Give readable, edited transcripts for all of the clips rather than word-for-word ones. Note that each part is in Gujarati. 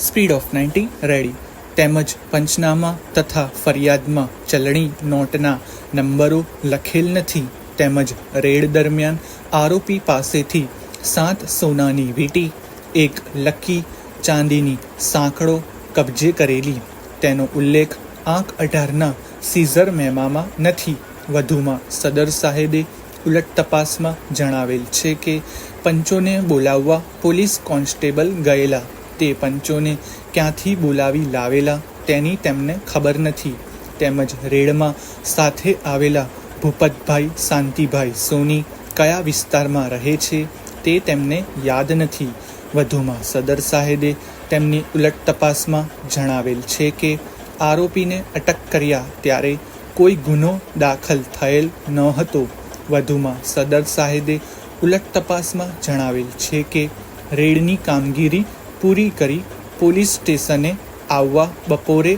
સ્પીડ ઓફ 90 રેડી તેમજ પંચનામા તથા ફરિયાદમાં ચલણી નોટના નંબરો લખેલ નથી તેમજ રેડ દરમિયાન આરોપી પાસેથી 7 સોનાની વીંટી, 1 લકી ચાંદીની સાંકળો કબજે કરેલી તેનો ઉલ્લેખ આંક 18ના સીઝર મેમામાં નથી. વધુમાં સદર સાહેબે ઉલટ તપાસમાં જણાવેલ છે કે પંચોને બોલાવવા પોલીસ કોન્સ્ટેબલ ગયેલા, તે પંચોને ક્યાંથી બોલાવી લાવેલા તેની તેમને ખબર નથી તેમજ રેડમાં સાથે આવેલા ભૂપતભાઈ શાંતિભાઈ સોની કયા વિસ્તારમાં રહે છે તે તેમને યાદ નથી. વધુમાં સદર સાહેબે તેમની ઉલટ તપાસમાં જણાવેલ છે કે આરોપીને અટક કર્યા ત્યારે કોઈ ગુનો દાખલ થયેલ ન હતો. વધુમાં સદર સાહેબે ઉલટ તપાસમાં જણાવેલ છે કે રેડની કામગીરી પૂરી કરી પોલીસ સ્ટેશને આવવા બપોરે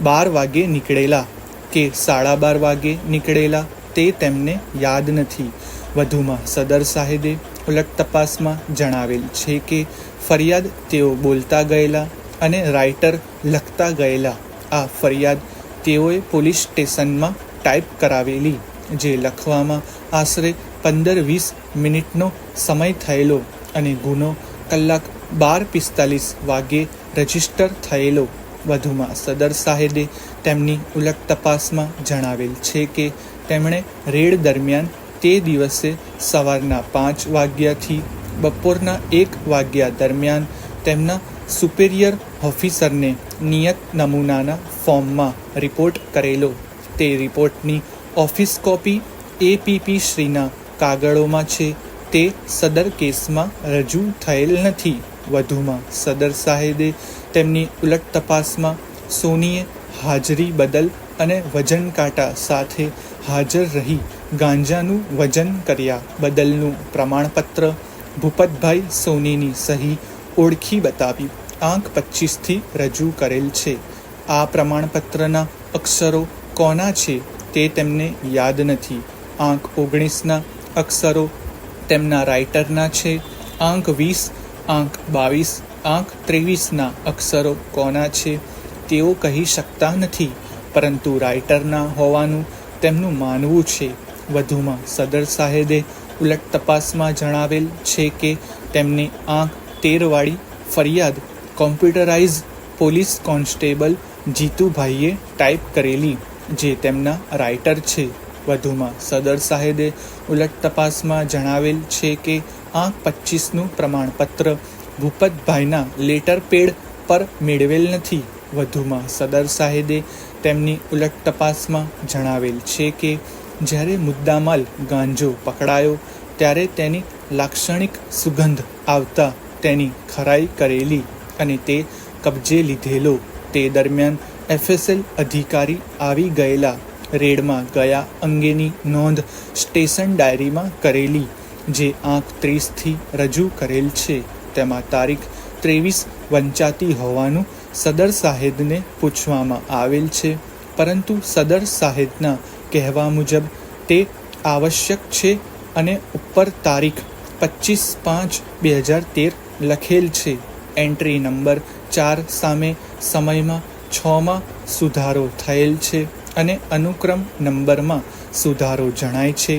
12 વાગે નીકળેલા કે 12:30 વાગે નીકળેલા તે તેમને યાદ નથી. વધુમાં સદર સાહેબે ઉલટ તપાસમાં જણાવેલ છે કે ફરિયાદ તેઓ બોલતા ગયેલા અને રાઇટર લખતા ગયેલા. આ ફરિયાદ તેઓએ પોલીસ સ્ટેશનમાં ટાઈપ કરાવેલી, જે લખવામાં આશરે 15-20 મિનિટનો સમય થયેલો અને ગુનો કલાક 12:45 વાગે રજીસ્ટર થયેલો. વધુમાં સદર સાહેબે તેમની ઉલટ તપાસમાં જણાવેલ છે કે તેમણે રેડ દરમિયાન તે દિવસે સવારના 5 વાગ્યાથી બપોરના 1 વાગ્યા દરમિયાન તેમના સુપેરિયર ઓફિસરને નિયત નમૂનાના ફોર્મમાં રિપોર્ટ કરેલો. તે રિપોર્ટની ઓફિસ કોપી એપીપી શ્રીના કાગળોમાં છે, તે સદર કેસમાં રજૂ થયેલ નથી. વધુમાં સદર સાહેબે તેમની ઉલટ તપાસમાં સોનીએ હાજરી બદલ અને વજન કાંટા સાથે હાજર રહી ગાંજાનું વજન કર્યા બદલનું પ્રમાણપત્ર ભૂપતભાઈ સોનીની સહી ઓળખી બતાવી આંક 25થી રજૂ કરેલ છે. આ પ્રમાણપત્રના અક્ષરો કોના છે તે તેમને યાદ નથી. આંક 19ના અક્ષરો તેમના રાઇટરના છે. આંક 20, આંક 22, આંક 23ના અક્ષરો કોના છે તેઓ કહી શકતા નથી, પરંતુ રાઇટરના હોવાનું તેમનું માનવું છે. વધુમાં સદર સાહેબે ઉલટ તપાસમાં જણાવેલ છે કે તેમની આંક 13 વાળી ફરિયાદ કોમ્પ્યુટરાઇઝ પોલીસ કોન્સ્ટેબલ જીતુભાઈએ ટાઈપ કરેલી, જે તેમના રાઇટર છે. વધુમાં સદર સાહેબે ઉલટ તપાસમાં જણાવેલ છે કે આંક 25નું પ્રમાણપત્ર ભૂપતભાઈના લેટર પેડ પર મેળવેલ નથી. વધુમાં સદર સાહેબે તેમની ઉલટ તપાસમાં જણાવેલ છે કે જ્યારે મુદ્દામાલ ગાંજો પકડાયો ત્યારે તેની લાક્ષણિક સુગંધ આવતા તેની ખરાઈ કરેલી અને તે કબજે લીધેલો. તે દરમિયાન એફએસએલ અધિકારી આવી ગયેલા. રેડમાં ગયા અંગેની નોંધ સ્ટેશન ડાયરીમાં કરેલી, જે આંક 30થી રજૂ કરેલ છે. તેમાં તારીખ 23 વંચાતી હોવાનું સદર સાહેબને પૂછવામાં આવેલ છે, પરંતુ સદર સાહેબના કહેવા મુજબ તે આવશ્યક છે અને ઉપર તારીખ 25/5/2013 લખેલ છે. એન્ટ્રી નંબર 4 સામે સમયમાં 6માં સુધારો થયેલ છે અને અનુક્રમ નંબરમાં સુધારો જણાય છે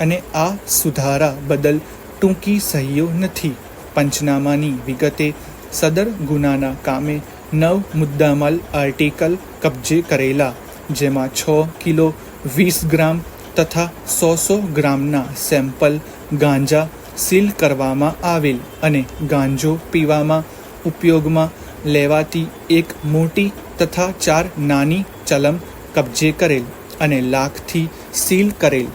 અને આ સુધારા બદલ ટૂંકી સહીઓ નથી. પંચનામાની વિગતે સદર ગુનાના કામે 9 મુદ્દામાલ આર્ટિકલ કબજે કરેલા, જેમાં 6 કિલો 20 ગ્રામ તથા 100 ગ્રામના સેમ્પલ ગાંજા સીલ કરવામાં આવેલ અને ગાંજો પીવામાં ઉપયોગમાં લેવાતી એક મોટી તથા 4 નાની ચલમ કબજે કરેલ અને લાખથી સીલ કરેલ